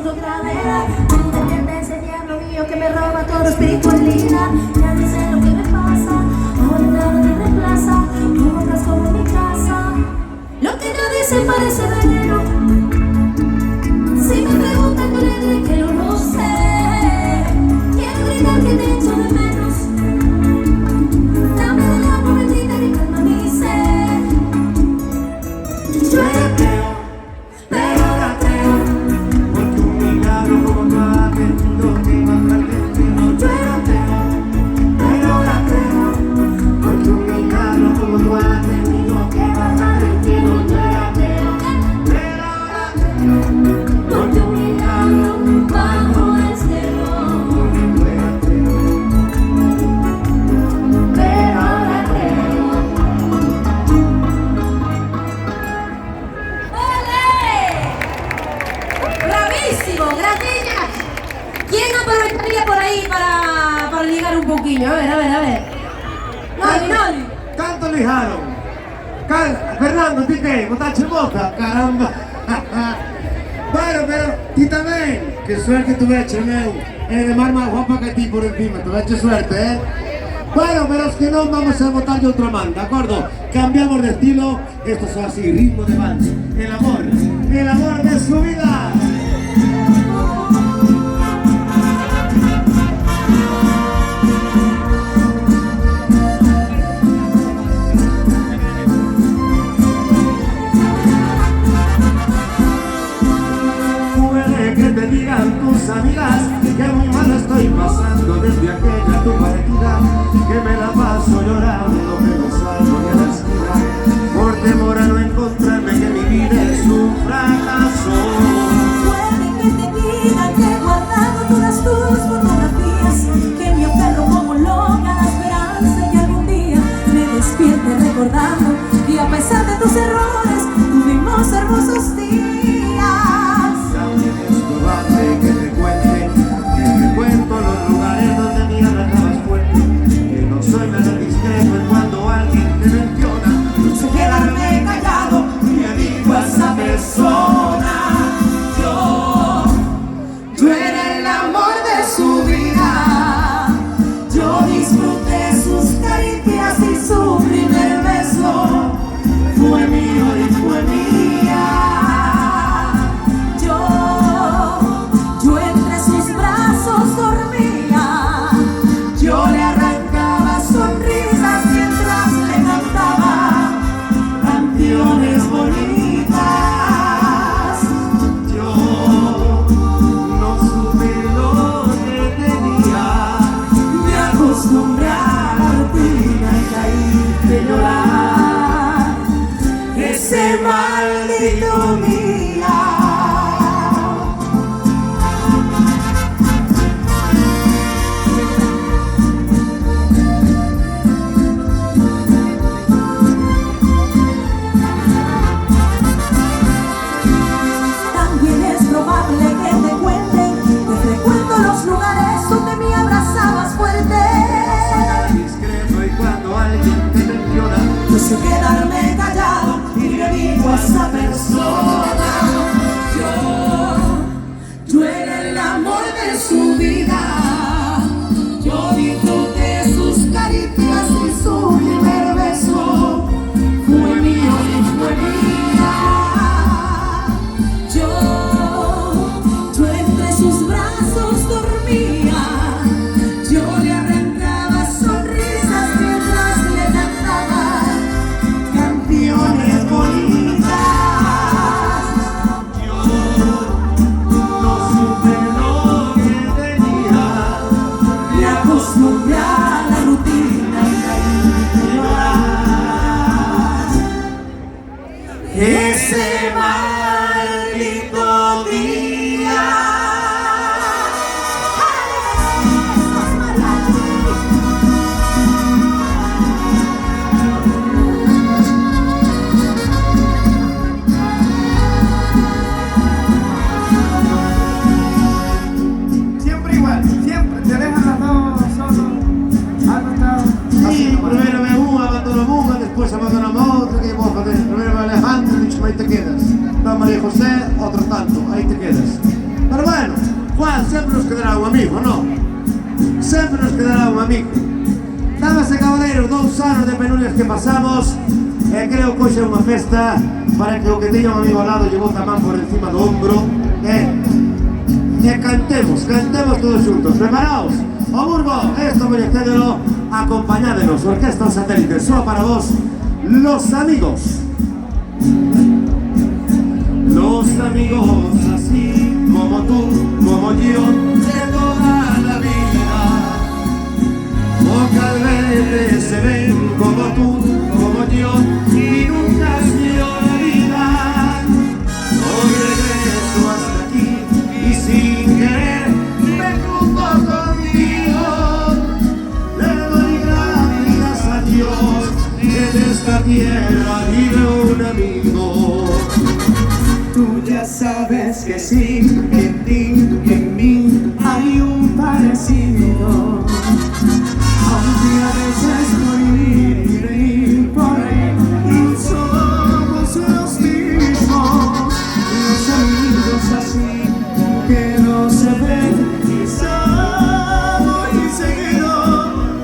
siento gravedad. Mi dependencia, diablo mío, que me roba todo espiritualidad. Ya ni sé lo que me pasa, ahora nada me reemplaza. Tú andas como en mi casa, lo que no dice parece veneno. Si me preguntan, yo le diré que no sé. Quiero gritar que te echo de menos. Dame de la momentita que calma mi sed. Yo era ateo, pero ahora creo, porque un milagro como tú has tenido que mandar el destino. yo era ateo, Pero ahora creo, porque un milagro como tú has tenido que mandar el destino. Yo era ateo, pero ahora creo, porque un milagro bajo el cielo. yo era ateo. Pero ahora creo. ¡Ole! ¡Bravísimo! ¡Gracias! ¿Quién aprovecharía por ahí para ligar un poquillo? A ver, a ver, a ver. Noli, Noli. Canto lijaro. Fernando, ¿ti qué? ¿Botache bota? Caramba. Bueno, pero ti también. Qué suerte tuveche, meu. De mar más guapa que ti por encima. Tuveche suerte, ¿eh? Bueno, pero es que no vamos a botar de otra man, ¿de acuerdo? Cambiamos de estilo. Esto es así, ritmo de vals. El amor de su vida. Puede que te digan tus amigas que muy mal estoy pasando desde aquella tu partida, que me la paso llorando, que no salgo ni a la esquina, por temor a no encontrarme, que mi vida es un fracaso. Puede que te digan que he guardado todas tus fotografías, que me aferro como loca a la esperanza que algún día me despierte recordando que a pesar de tus errores tuvimos hermosos días. También es probable que te cuento los lugares donde mi alma acabas fuerte, que no soy nada discreto en cuando alguien te menciona. No sé quedarme callado y le digo a esa persona, Yo era el amor de su vida, yo disfruté sus caricias y su primer beso fue mío y fue mía. Yo entre sus brazos dormía, yo le arrancaba sonrisas mientras le cantaba canciones bonitas. yo no supe lo que tenía. Me acostumbré a la rutina y caí de llorar ese maldito día. También es probable que te cuenten que frecuento los lugares donde me abrazabas fuerte. Discreto y cuando alguien te menciona, No sé quedarme callado y le digo a esa persona, yo era el amor de su vida, yo disfruté sus caricias y su primer beso fue mío y fue mía. Yo entre sus brazos dormía, yo le arrancaba sonrisas mientras le cantaba final sempre nos quedará un amigo, non? Sempre nos quedará un amigo. Damas e caballeiros, 2 anos de penurias que pasamos, e creo que hoxe é unha festa para que o que teña un amigo ao lado lle bota a man por encima do ombro e cantemos todos xuntos. Preparaos? O Burgo, esto coñecédelo, acompañádenos, Orquesta Satélite, soa para vos, Los Amigos. Los amigos así como tú, como yo, de toda la vida, pocas veces se ven como tú, como yo, y nunca se olvidan. Hoy regreso hasta aquí y sin querer me cruzo contigo. Le doy gracias a Dios que de esta tierra vive un amigo. Tú ya sabes que sí, en ti, en mí hay un parecido. Aunque a veces morir y reír por ahí, no somos los mismos. Los amigos así que no se ven quizá muy seguido.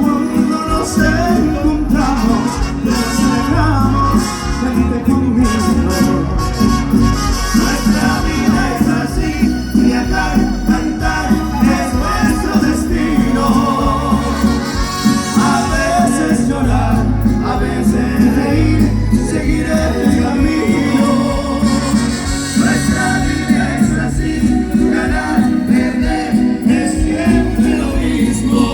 Cuando nos encontramos, nos celebramos, vente conmigo. Nuestra vida es así, viajar, cantar, es nuestro destino. A veces llorar, a veces reír, seguir el camino. Nuestra vida es así, ganar, perder, es siempre lo mismo.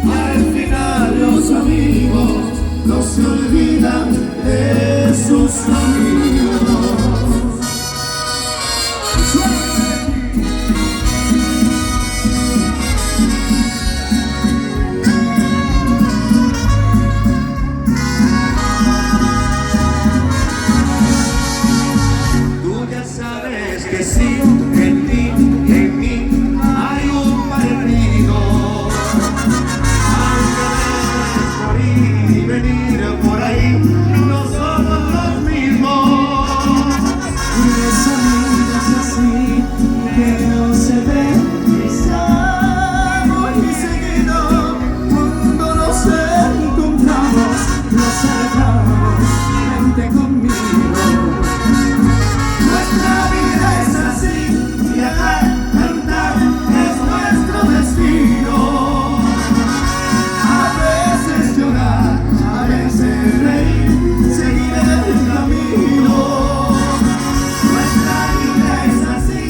Al final los amigos no se olvidan de sus amigos. Tú ya sabes que sí, en ti, en mí hay un parecido. Aunque debes morir y venir por ahí, no somos los mismos. Tienes amigos así que no se ven quizá muy seguido. Cuando nos encontramos, nos celebramos, vente conmigo. Nuestra vida es así, viajar, cantar, es nuestro destino. A veces llorar, a veces reír, seguir el camino. Nuestra vida es así,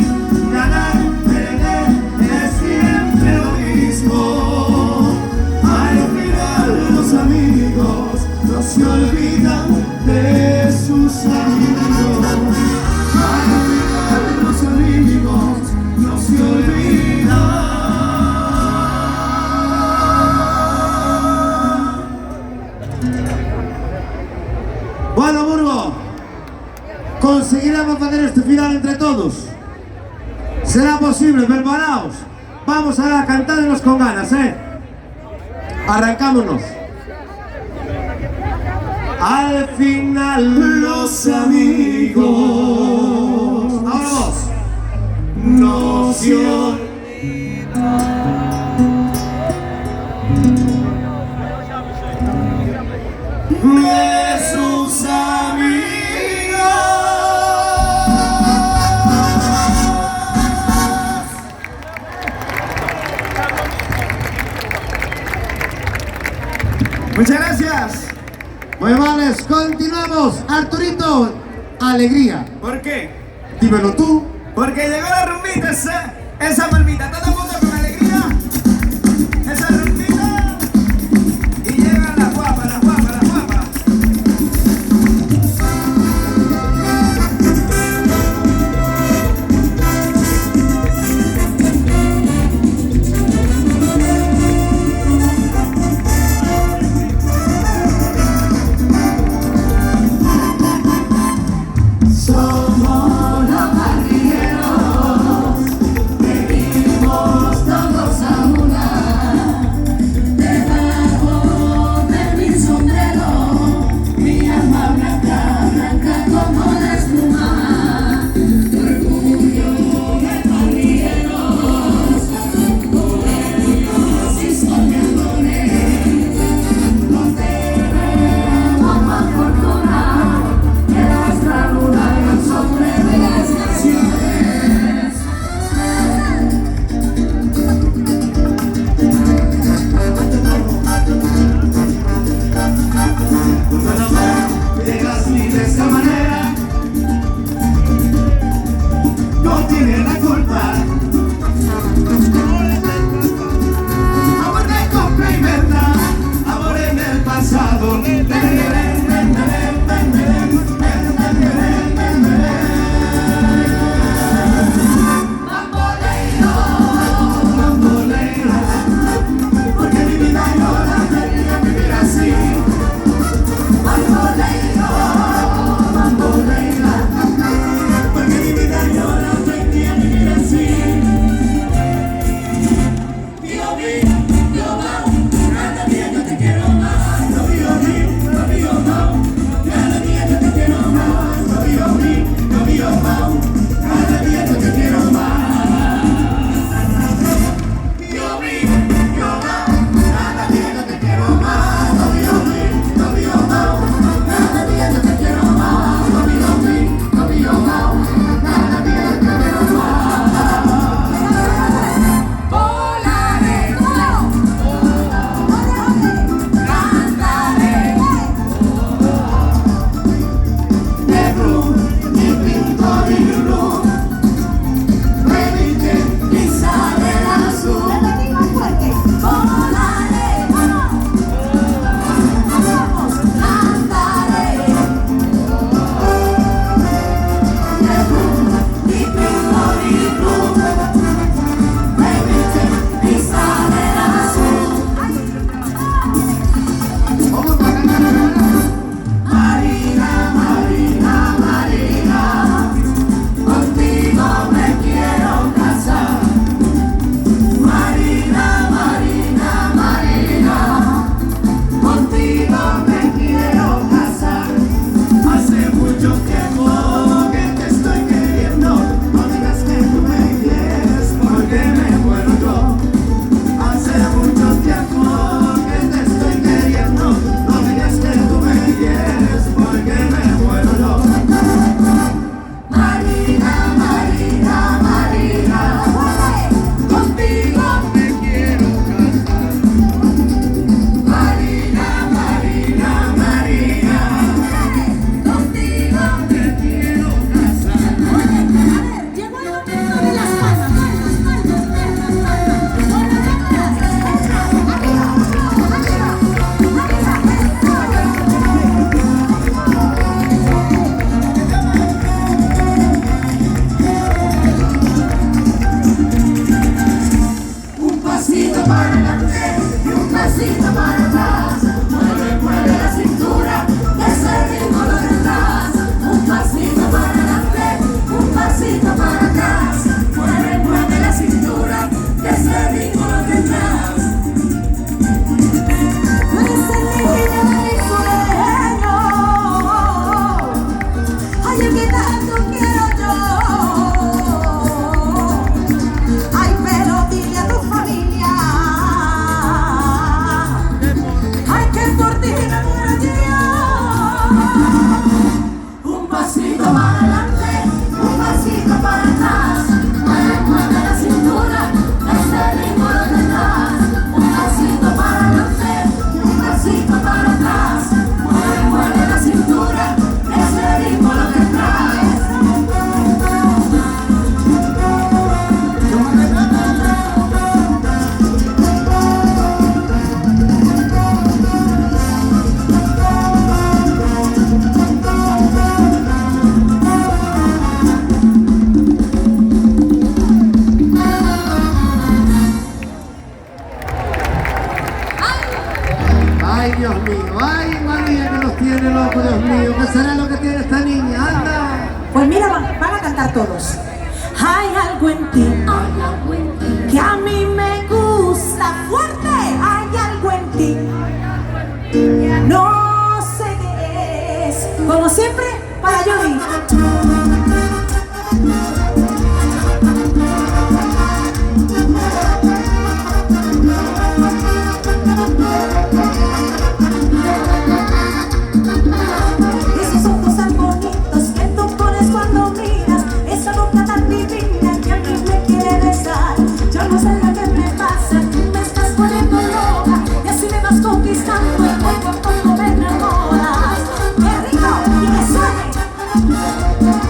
ganar, perder, es siempre lo mismo. Al final los amigos no se olvidan de sus amigos. Al final los amigos no se olvidan. Bueno, Burgo, conseguiremos facer este final entre todos. Será posible, preparaos. Vamos a cantándonos con ganas, Arrancámonos. Al final Los amigos ahora vos. no se olvidan. De sus amigos. Muchas gracias. Muy vales, continuamos. Arturito, alegría. ¿Por qué? Dímelo tú. Porque llegó la rumbita, esa palmita. Todo el mundo con alegría. Esa rumbita. Y llegan las guapas, las guapas, las guapas. Somos los guerrilleros, venimos tiene la culpa. Amor de compra y venta, amor en el pasado. Ay, Dios mío, ay, María, que nos tiene loco, Dios mío. ¿Qué será lo que tiene esta niña? ¡Anda! Pues mira, van a cantar todos. Hay algo en ti que a mí me gusta fuerte. Hay algo en ti, no sé qué es. Como siempre, para Johnny. Esos ojos tan bonitos que tú pones cuando miras, esa boca tan divina que a mí me quiere besar. Yo no sé lo que me pasa, tú me estás poniendo loca y así me vas conquistando y poco a poco me enamoras. ¡Qué rico! ¡Y que suene!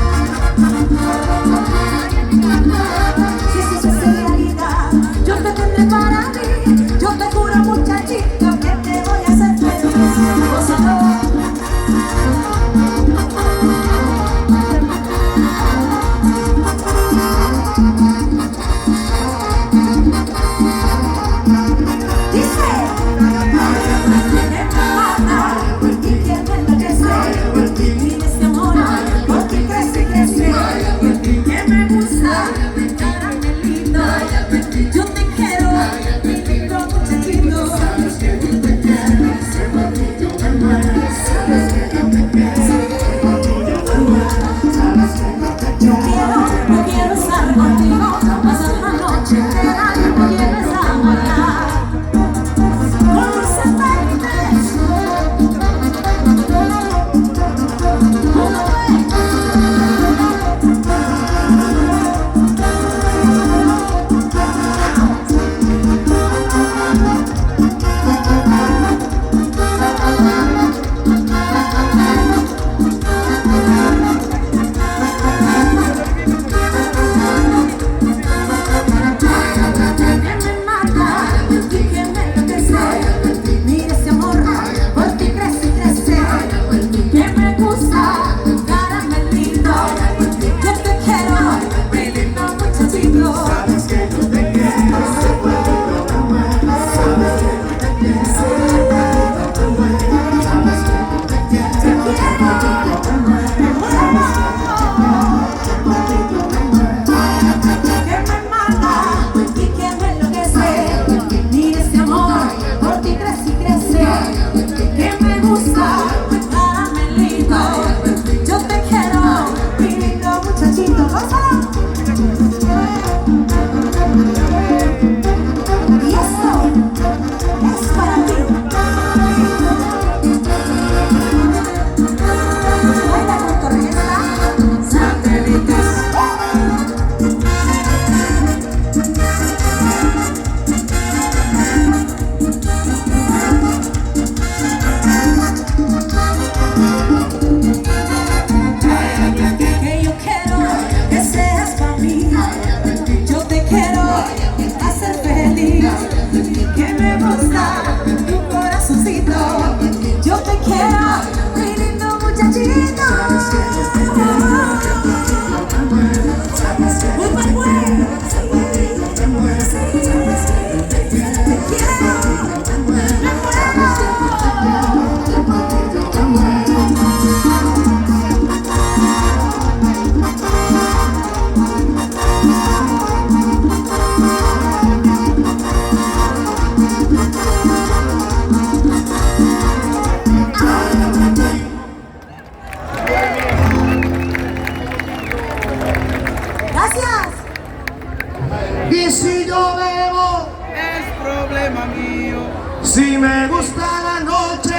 Y si yo bebo, es problema mío, si me gusta la noche,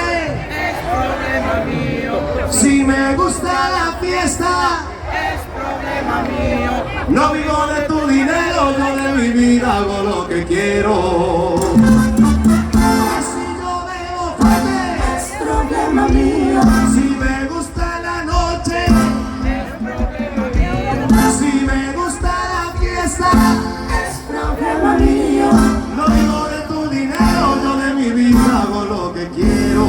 es problema mío, si me gusta la fiesta, es problema mío. no vivo de tu dinero, yo de mi vida hago lo que quiero. Y si yo bebo fuerte, Es problema mío. si me gusta la noche, Es problema mío, si me gusta la fiesta, Es problema mío. no vivo de tu dinero, yo de mi vida hago lo que quiero.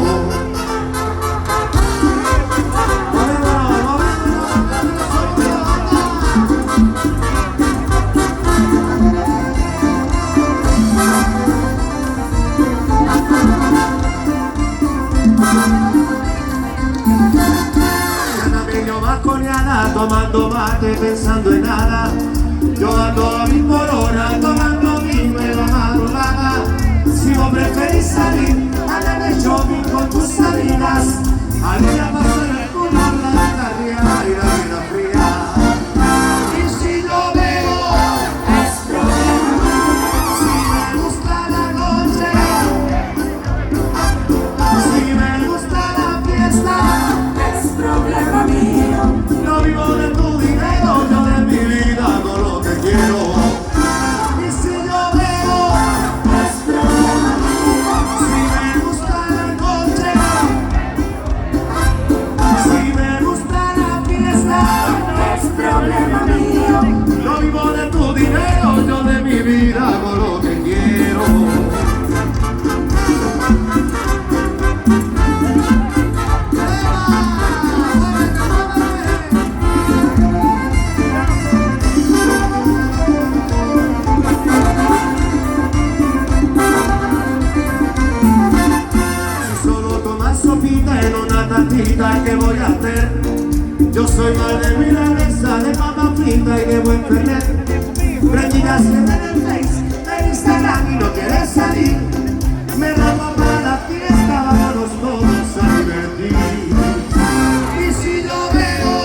Tomando mate, pensando en nada. Yo ando a 1000 por hora, tomando vino en la madrugada. Si vos preferís salir, andar de shopping con tus amigas. Al día paso en el culo, la tarde y la vida fría. Y si yo bebo, Es problema mío. si me gusta la noche, si me gusta la fiesta, Es problema mío. no vivo de tu dinero, yo de mi vida hago lo que quiero. Y si yo bebo, Es problema mío. si me gusta la noche, si me gusta la fiesta, Es problema mío. no vivo de tu dinero, yo de mi vida hago lo que quiero. En una tacita que voy a hacer. Yo soy más de milanesa, de papa frita y de buen fernet. Prendidas que en el Face, en Instagram y no quieres salir. Me ramo para la fiesta, vámonos todos a divertir. Y si yo bebo,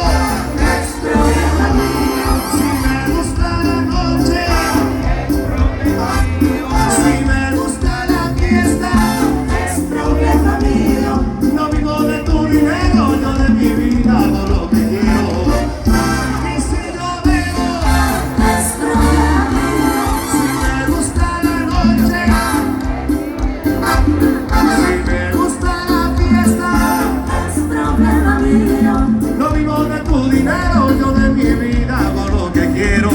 Es problema mío. si me gusta la noche, si me gusta la fiesta, Es problema mío. no vivo de tu dinero, yo de mi vida hago lo que quiero. Y si yo bebo, Es problema mío. si me gusta la noche, si me gusta la fiesta, Es problema mío. no vivo de tu dinero, yo de mi vida hago lo que quiero.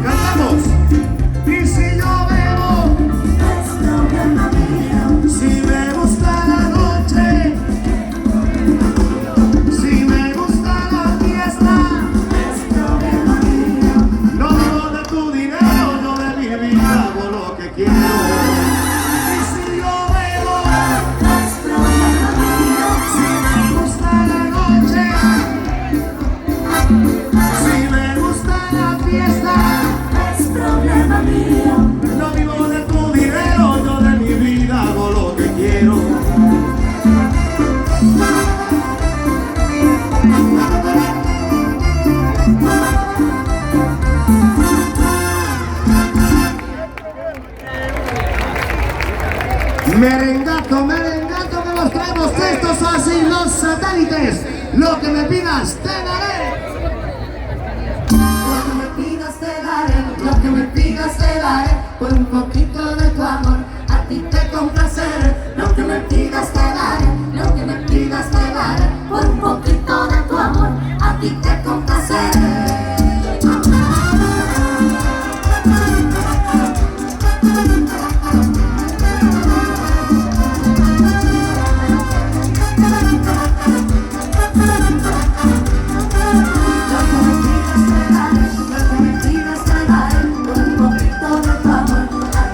Cantamos. Y si yo bebo, Es problema mío. si me gusta la noche, si me gusta la fiesta, Es problema mío. no vivo de tu dinero, yo de mi vida hago lo que quiero. Y si yo bebo, Es problema mío. si me gusta la noche, si me gusta la fiesta, Es problema mío. no vivo de tu dinero, yo de mi vida hago lo que quiero. Merengato que los traemos, estos son así los satélites. Lo que me pidas, te daré. Lo que me pidas te daré, lo que me pidas te daré, por un poquito de tu amor, a ti te complaceré. Lo que me pidas te daré, lo que me pidas te daré, por un poquito de tu amor, a ti te complaceré. Lo que me pidas te daré, por un poquito de tu amor, a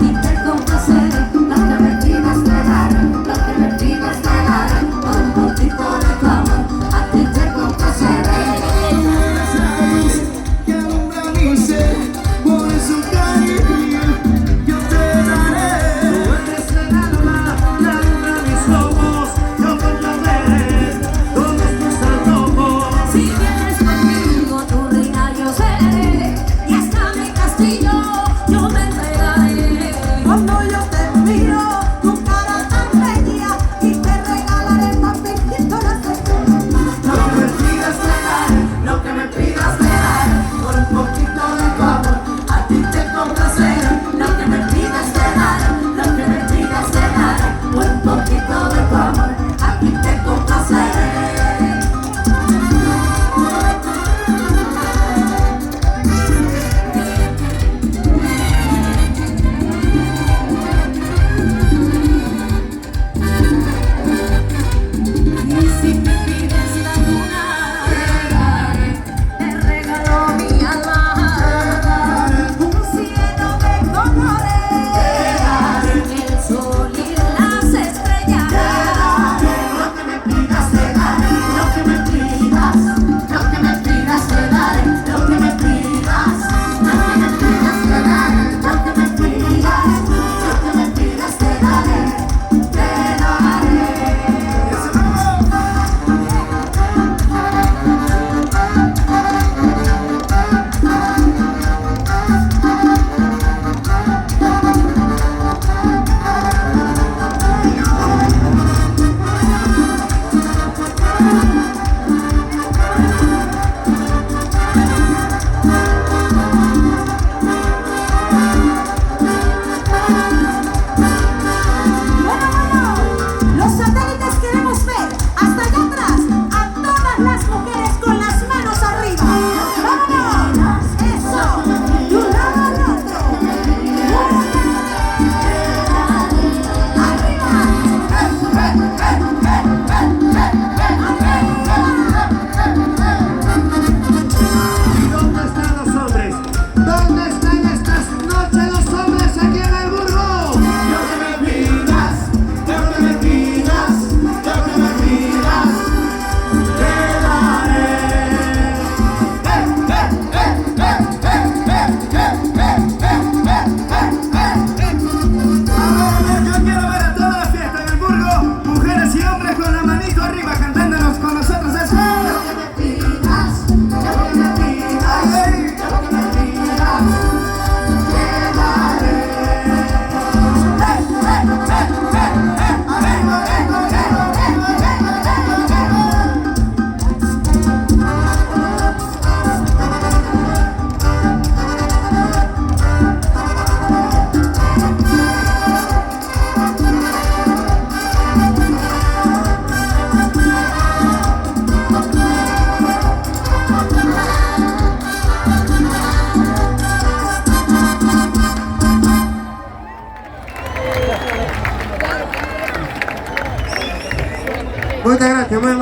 Muchas gracias, muy amable.